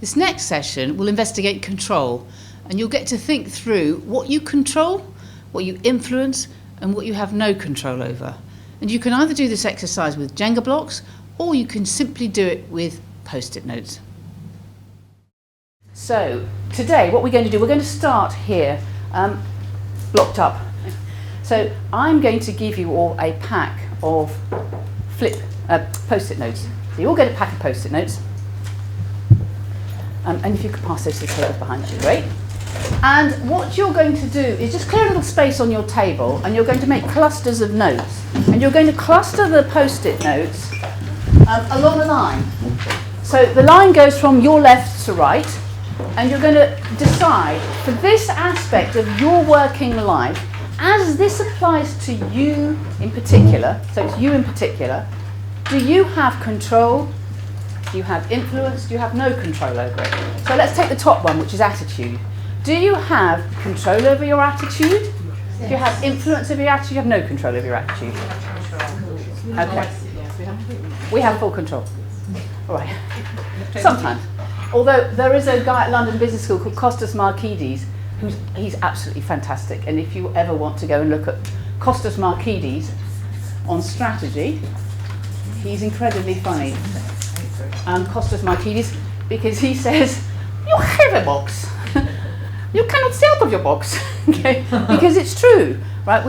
This next session will investigate control, and you'll get to think through what you control, what you influence, and what you have no control over. And you can either do this exercise with Jenga blocks, or you can simply do it with Post-it notes. So today what we're going to do, we're going to start here, blocked up. So I'm going to give you all a pack of Post-it notes. So you all get a pack of Post-it notes. And if you could pass those to the tables behind, that'd be great. And what you're going to do is just clear a little space on your table, and you're going to make clusters of notes. And you're going to cluster the Post-it notes along a line. So the line goes from your left to right, and you're going to decide for this aspect of your working life, as this applies to you in particular, so it's you in particular, do you have control? Do you have influence? Do you have no control over it? So let's take the top one, which is attitude. Do you have control over your attitude? Yes. Do you have influence over your attitude? You have no control over your attitude? Okay. We have full control. All right. Sometimes. Although there is a guy at London Business School called Kostas Markides, he's absolutely fantastic. And if you ever want to go and look at Kostas Markides on strategy, he's incredibly funny. Kostas Markides, because he says, you have a box. You cannot stay out of your box. Okay? Because it's true. Right?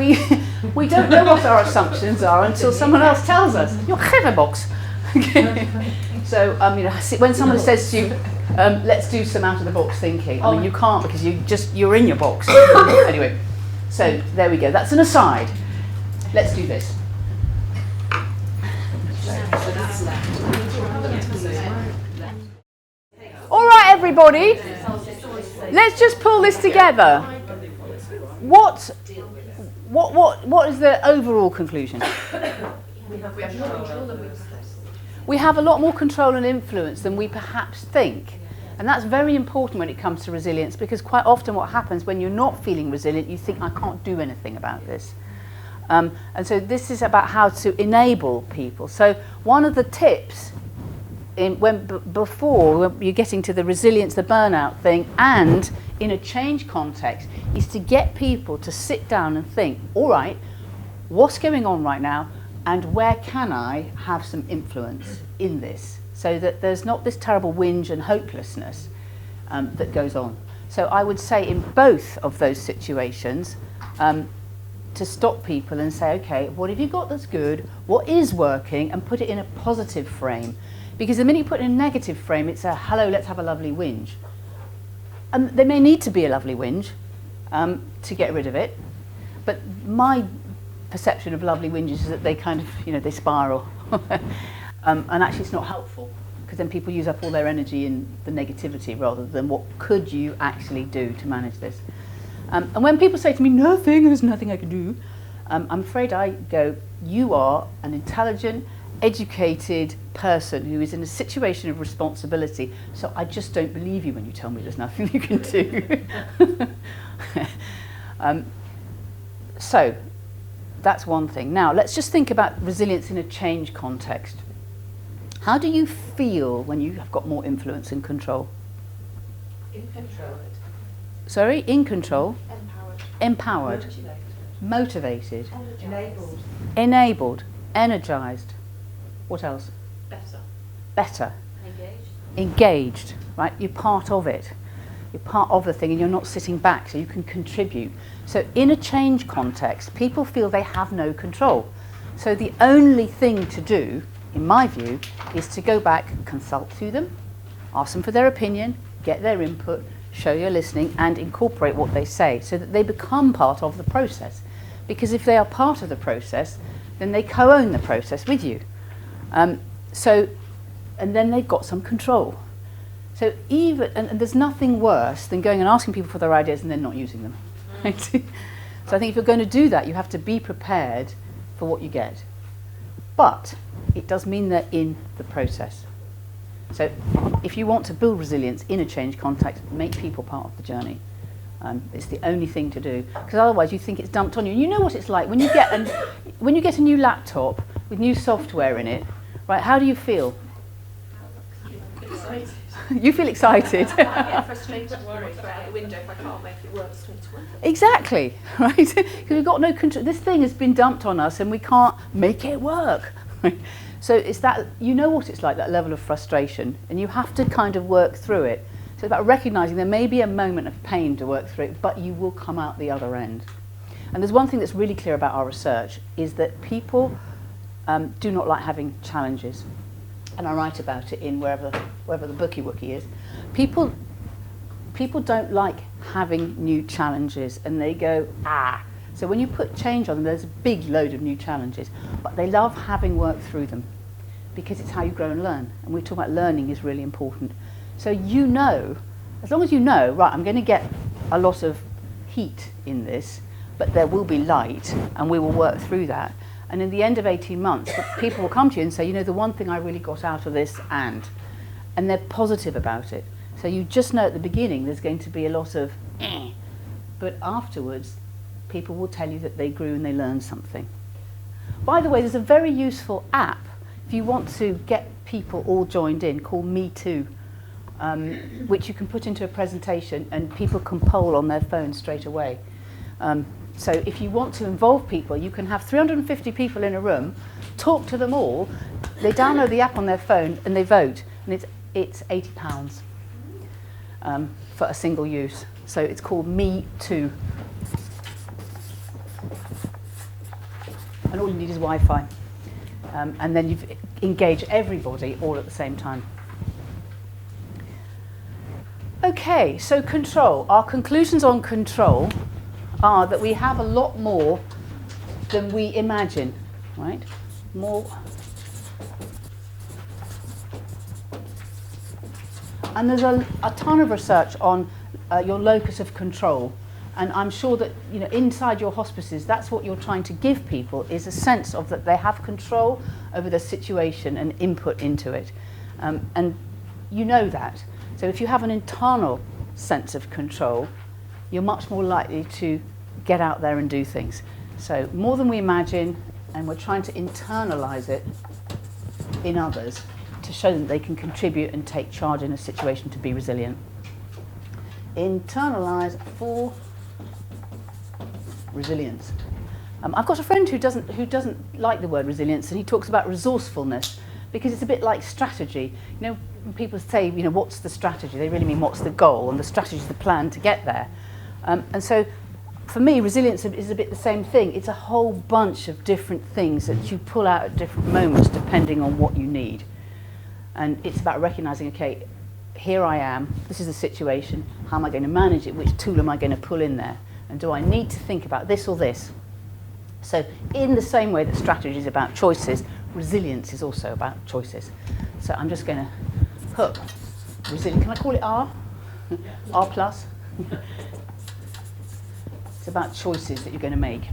We don't know what our assumptions are until someone else tells us. You have a box. Okay? So when someone says to you, let's do some out of the box thinking, I mean, you can't because you're in your box. Anyway, so there we go. That's an aside. Let's do this. All right, everybody. Let's just pull this together. What is the overall conclusion? We have a lot more control and influence than we perhaps think. And that's very important when it comes to resilience, because quite often what happens when you're not feeling resilient, you think, I can't do anything about this. And so this is about how to enable people. So one of the tips before you're getting to the resilience, the burnout thing, and in a change context, is to get people to sit down and think, all right, what's going on right now, and where can I have some influence in this, so that there's not this terrible whinge and hopelessness that goes on. So I would say in both of those situations, to stop people and say, okay, what have you got that's good, what is working, and put it in a positive frame. Because the minute you put it in a negative frame, it's a, hello, let's have a lovely whinge. And there may need to be a lovely whinge to get rid of it, but my perception of lovely whinges is that they kind of, they spiral. And actually it's not helpful, because then people use up all their energy in the negativity rather than what could you actually do to manage this. And when people say to me, nothing, there's nothing I can do, I'm afraid I go, you are an intelligent, educated person who is in a situation of responsibility, so I just don't believe you when you tell me there's nothing you can do. So that's one thing. Now let's just think about resilience in a change context. How do you feel when you have got more influence and control? In control. Sorry, in control? Empowered. Empowered. Motivated. Enabled. Enabled. Energized. What else? Better. Better. Engaged. Engaged, right? You're part of it. You're part of the thing and you're not sitting back, so you can contribute. So in a change context, people feel they have no control. So the only thing to do, in my view, is to go back, consult to them, ask them for their opinion, get their input, show you're listening, and incorporate what they say so that they become part of the process. Because if they are part of the process, then they co-own the process with you. And then they've got some control. So and there's nothing worse than going and asking people for their ideas and then not using them. Right? So I think if you're going to do that, you have to be prepared for what you get. But it does mean they're in the process. So if you want to build resilience in a change context, make people part of the journey. It's the only thing to do, because otherwise you think it's dumped on you. And you know what it's like when you get a new laptop with new software in it, right? How do you feel? excited. You feel excited. I get frustrated and worried about the window if I can't make it work between 12. Exactly, right? Because we've got no control. This thing has been dumped on us and we can't make it work. So it's that, you know what it's like, that level of frustration, and you have to kind of work through it. So it's about recognising there may be a moment of pain to work through it, but you will come out the other end. And there's one thing that's really clear about our research, is that people do not like having challenges. And I write about it in wherever the bookie wookie is. People don't like having new challenges, and they go, ah. So when you put change on them, there's a big load of new challenges, but they love having worked through them because it's how you grow and learn. And we talk about learning is really important. So you know, as long as you know, right, I'm going to get a lot of heat in this, but there will be light, and we will work through that. And in the end of 18 months, people will come to you and say, you know, the one thing I really got out of this, and they're positive about it. So you just know at the beginning there's going to be a lot of but afterwards people will tell you that they grew and they learned something. By the way, there's a very useful app if you want to get people all joined in, called Me Too, which you can put into a presentation and people can poll on their phone straight away. So if you want to involve people, you can have 350 people in a room, talk to them all, they download the app on their phone and they vote, and it's £80 for a single use. So it's called Me Too. And all you need is Wi-Fi. And then you've engaged everybody all at the same time. Okay, so control. Our conclusions on control are that we have a lot more than we imagine, right? More. And there's a ton of research on your locus of control. And I'm sure that, you know, inside your hospices, that's what you're trying to give people, is a sense of that they have control over the situation and input into it. And you know that. So if you have an internal sense of control, you're much more likely to get out there and do things. So more than we imagine, and we're trying to internalize it in others to show them they can contribute and take charge in a situation to be resilient. Internalize for resilience. I've got a friend who doesn't like the word resilience, and he talks about resourcefulness because it's a bit like strategy. You know, when people say, you know, what's the strategy? They really mean what's the goal, and the strategy is the plan to get there. And so for me, resilience is a bit the same thing. It's a whole bunch of different things that you pull out at different moments depending on what you need. And it's about recognizing, okay, here I am, this is the situation, how am I going to manage it, which tool am I going to pull in there? And do I need to think about this or this? So in the same way that strategy is about choices, resilience is also about choices. So I'm just going to put resilience. Can I call it R? R plus? It's about choices that you're going to make.